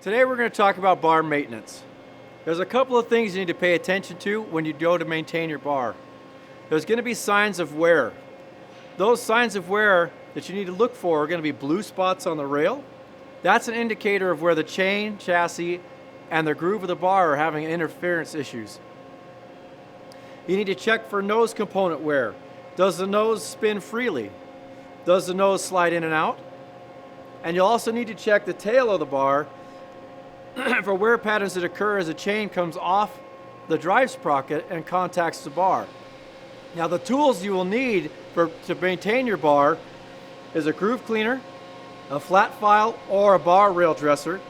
Today we're going to talk about bar maintenance. There's a couple of things you need to pay attention to when you go to maintain your bar. There's going to be signs of wear. Those signs of wear that you need to look for are going to be blue spots on the rail. That's an indicator of where the chain, chassis, and the groove of the bar are having interference issues. You need to check for nose component wear. Does the nose spin freely? Does the nose slide in and out? And you'll also need to check the tail of the bar for wear patterns that occur as the chain comes off the drive sprocket and contacts the bar. Now the tools you will need to maintain your bar is a groove cleaner, a flat file or a bar rail dresser,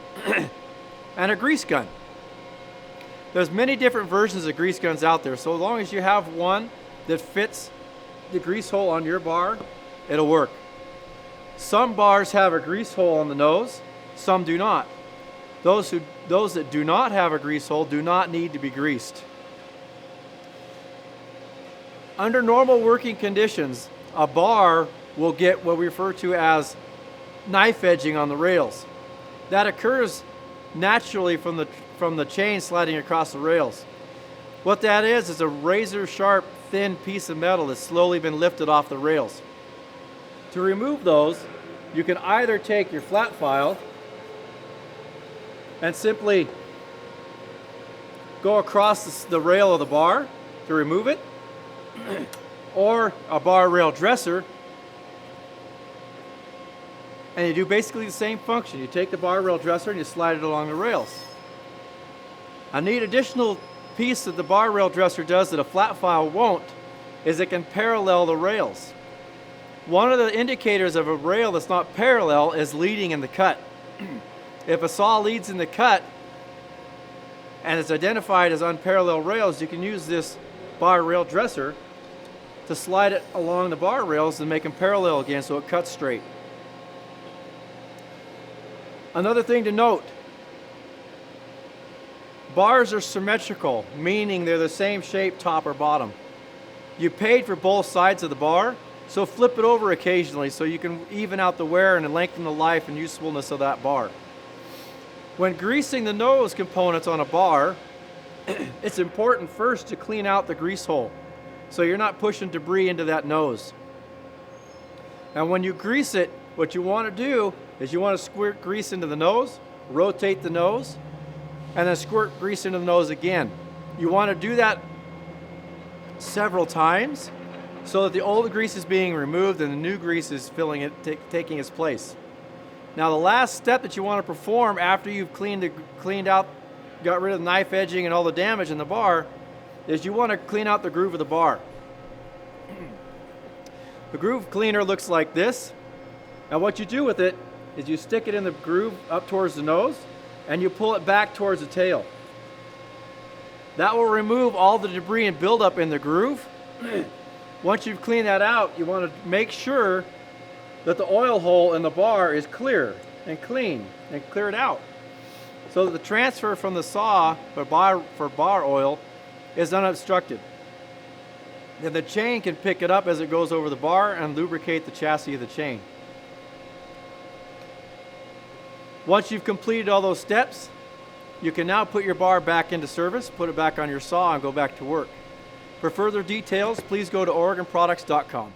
and a grease gun. There's many different versions of grease guns out there, so as long as you have one that fits the grease hole on your bar, it'll work. Some bars have a grease hole on the nose, some do not. Those that do not have a grease hole do not need to be greased. Under normal working conditions, a bar will get what we refer to as knife edging on the rails. That occurs naturally from the chain sliding across the rails. What that is a razor sharp, thin piece of metal that's slowly been lifted off the rails. To remove those, you can either take your flat file and simply go across the rail of the bar to remove it, or a bar rail dresser, and you do basically the same function. You take the bar rail dresser and you slide it along the rails. A neat additional piece that the bar rail dresser does that a flat file won't is it can parallel the rails. One of the indicators of a rail that's not parallel is leading in the cut. If a saw leads in the cut and it's identified as unparalleled rails, you can use this bar rail dresser to slide it along the bar rails and make them parallel again so it cuts straight. Another thing to note, bars are symmetrical, meaning they're the same shape top or bottom. You paid for both sides of the bar, so flip it over occasionally so you can even out the wear and lengthen the life and usefulness of that bar. When greasing the nose components on a bar, it's important first to clean out the grease hole so you're not pushing debris into that nose. And when you grease it, what you want to do is you want to squirt grease into the nose, rotate the nose, and then squirt grease into the nose again. You want to do that several times so that the old grease is being removed and the new grease is filling it, taking its place. Now the last step that you want to perform after you've cleaned out, got rid of the knife edging and all the damage in the bar, is you want to clean out the groove of the bar. The groove cleaner looks like this. And what you do with it is you stick it in the groove up towards the nose and you pull it back towards the tail. That will remove all the debris and buildup in the groove. Once you've cleaned that out, you want to make sure that the oil hole in the bar is clear and clean and cleared out so that the transfer from the saw for bar oil is unobstructed. Then the chain can pick it up as it goes over the bar and lubricate the chassis of the chain. Once you've completed all those steps, you can now put your bar back into service, put it back on your saw, and go back to work. For further details, please go to OregonProducts.com.